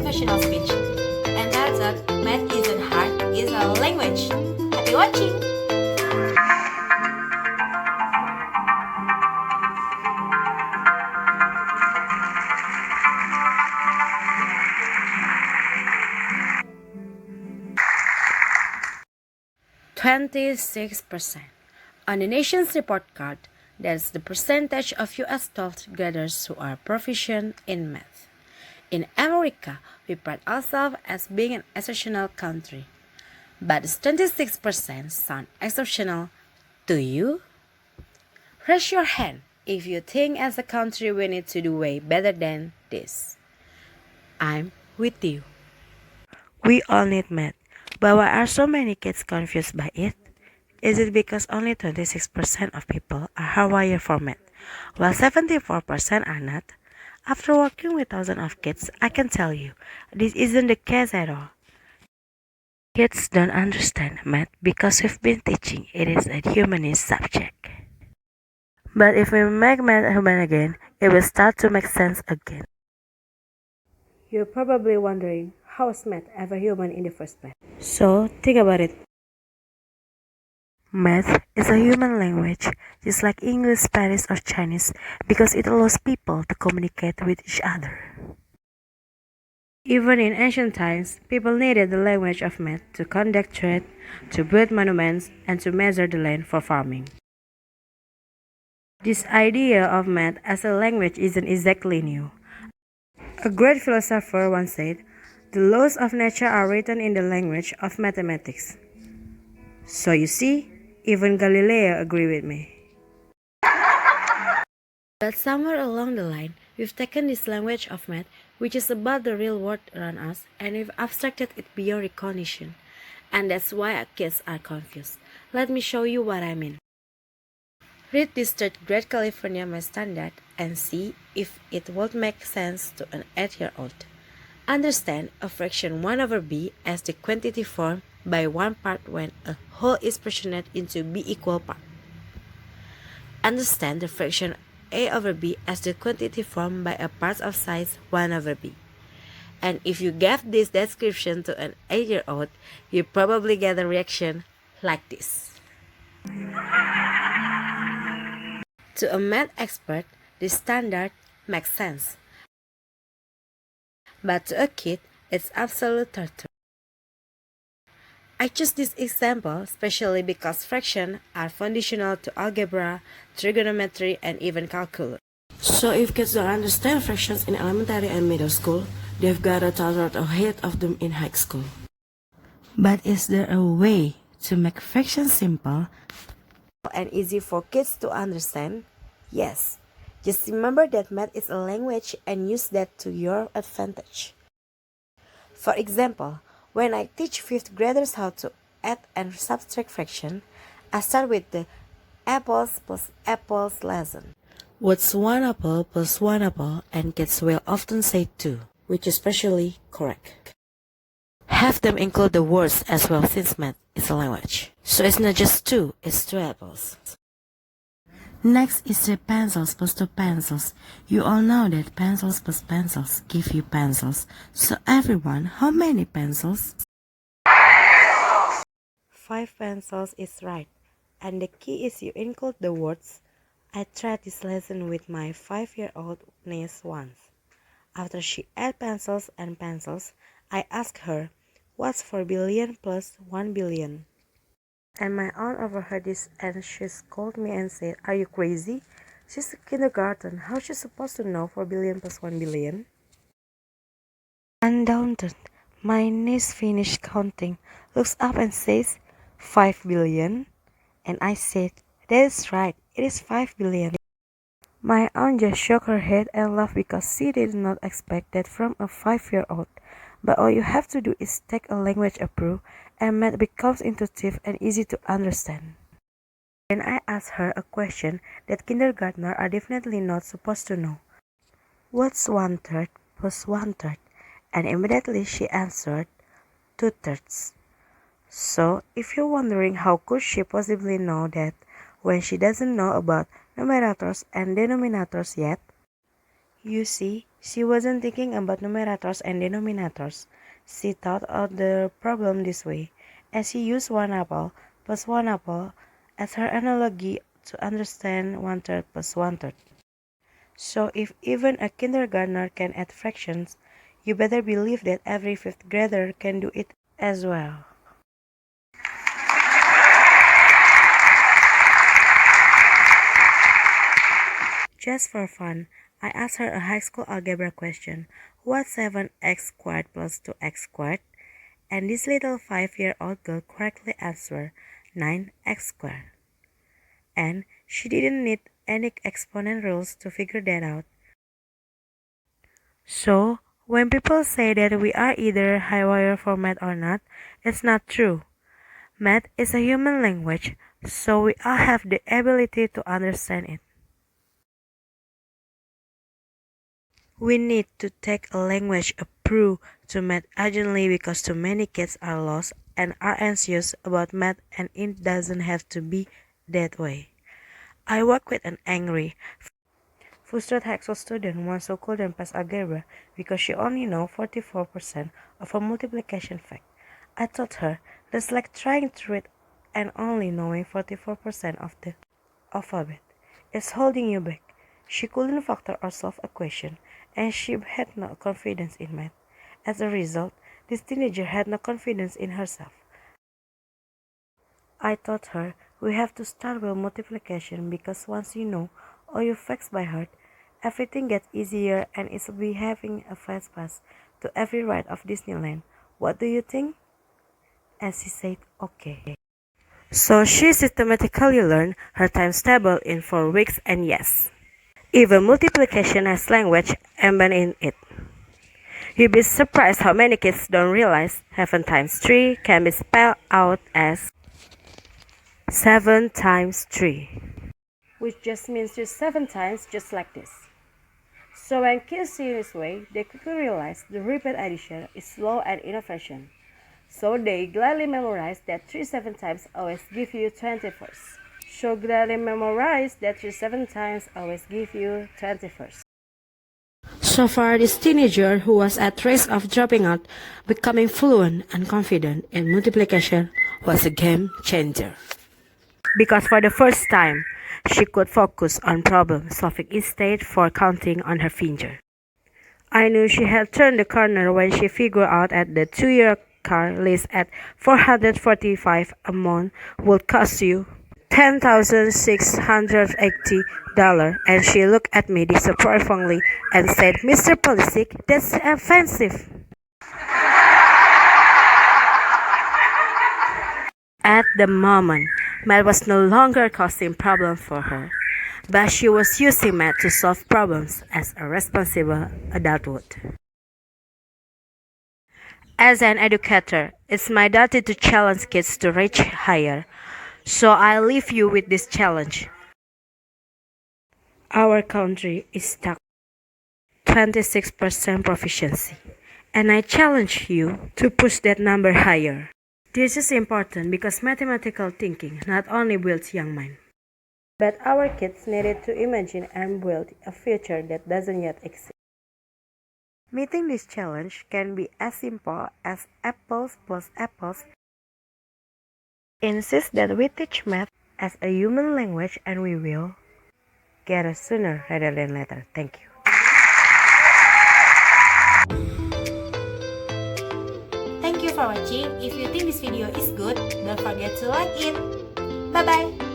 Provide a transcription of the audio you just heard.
motivational speech. And that's it, math isn't hard, it's a language. Happy watching! "26%. On the nation's report card, that's the percentage of U.S. 12th graders who are proficient in math. In America, we pride ourselves as being an exceptional country. But does 26% sound exceptional to you? Raise your hand if you think as a country we need to do way better than this. I'm with you. We all need math, but why are so many kids confused by it? Is it because only 26% of people are hardwired for math, while 74% are not? After working with thousands of kids, I can tell you, this isn't the case at all. Kids don't understand math because we've been teaching it is a humanist subject. But if we make math human again, it will start to make sense again. You're probably wondering, how is math ever human in the first place? So, think about it. Math is a human language, just like English, Spanish, or Chinese, because it allows people to communicate with each other. Even in ancient times, people needed the language of math to conduct trade, to build monuments, and to measure the land for farming. This idea of math as a language isn't exactly new. A great philosopher once said, "The laws of nature are written in the language of mathematics." So you see, even Galileo agreed with me. But somewhere along the line, we've taken this language of math, which is about the real world around us, and we've abstracted it beyond recognition. And that's why our kids are confused. Let me show you what I mean. Read this third grade California math standard and see if it would make sense to an 8-year-old. Understand a fraction 1 over b as the quantity formed by one part when a whole is fractionated into b equal parts. Understand the fraction a over b as the quantity formed by a part of size 1 over b. And if you gave this description to an 8-year-old, you probably get a reaction like this. To a math expert, this standard makes sense. But to a kid, it's absolute torture. I choose this example especially because fractions are foundational to algebra, trigonometry, and even calculus. So if kids don't understand fractions in elementary and middle school, they've got a toddler ahead of them in high school. But is there a way to make fractions simple and easy for kids to understand? Yes. Just remember that math is a language and use that to your advantage. For example, when I teach 5th graders how to add and subtract fraction, I start with the apples plus apples lesson. What's 1 apple plus 1 apple, and kids will often say 2, which is partially correct. Have them include the words as well since math is a language. So it's not just 2, it's 2 apples. Next is 3 pencils plus 2 pencils. You all know that pencils plus pencils give you pencils. So everyone, how many pencils? 5 pencils is right. And the key is you include the words. I tried this lesson with my 5-year-old niece once. After she added pencils and pencils, I asked her, what's 4 billion plus 1 billion? And my aunt overheard this and she scolded me and said, are you crazy? She's in kindergarten. How's she supposed to know 4 billion plus 1 billion? Undaunted, my niece finished counting, looks up and says, 5 billion? And I said, that is right, it is 5 billion. My aunt just shook her head and laughed because she did not expect that from a 5-year-old. But all you have to do is take a language approach and math becomes intuitive and easy to understand. Then I asked her a question that kindergartners are definitely not supposed to know. What's 1/3 plus 1/3? And immediately she answered, 2/3. So if you're wondering how could she possibly know that when she doesn't know about numerators and denominators yet, you see, She wasn't thinking about numerators and denominators. She thought of the problem this way, as she used 1 apple plus 1 apple as her analogy to understand 1/3 plus 1/3. So if even a kindergartner can add fractions, you better believe that every 5th grader can do it as well. Just for fun, I asked her a high school algebra question. What's 7x squared plus 2x squared? And this little 5-year-old girl correctly answered 9x squared. And she didn't need any exponent rules to figure that out. So, when people say that we are either hardwired for math or not, it's not true. Math is a human language, so we all have the ability to understand it. We need to take a language approach to math urgently because too many kids are lost and are anxious about math, and it doesn't have to be that way. I work with an angry, frustrated high school student once who couldn't pass algebra because she only knows 44% of a multiplication fact. I told her that's like trying to read and only knowing 44% of the alphabet. It's holding you back. She couldn't factor or solve a question, and she had no confidence in math. As a result, this teenager had no confidence in herself. I told her we have to start with multiplication because once you know all your facts by heart, everything gets easier and it's like having a fast pass to every ride of Disneyland. What do you think? And she said, okay. So she systematically learned her times table in 4 weeks, and yes, even multiplication has language embedded in it. You'd be surprised how many kids don't realize 7 times 3 can be spelled out as 7 times 3, which just means just 7 times, just like this. So when kids see this way, they quickly realize the repeat addition is slow and inefficient. So they gladly memorize that 3 7 times always give you 21st. So gladly memorize that 3 7 times always give you 21st. So far, this teenager who was at risk of dropping out, becoming fluent and confident in multiplication was a game changer. Because for the first time, she could focus on problem solving instead for counting on her finger. I knew she had turned the corner when she figured out that the 2-year car lease at $445 a month would cost you $10,680, and she looked at me disapprovingly and said, "Mr. Polisic, that's offensive." At the moment, math was no longer a causing problem for her, but she was using math to solve problems as a responsible adult would. As an educator, it's my duty to challenge kids to reach higher, so I leave you with this challenge. Our country is stuck at 26% proficiency, and I challenge you to push that number higher. This is important because mathematical thinking not only builds young minds, but our kids needed to imagine and build a future that doesn't yet exist. Meeting this challenge can be as simple as apples plus apples. Insist that we teach math as a human language, and we will get it sooner rather than later. Thank you. Thank you for watching. If you think this video is good, don't forget to like it. Bye bye.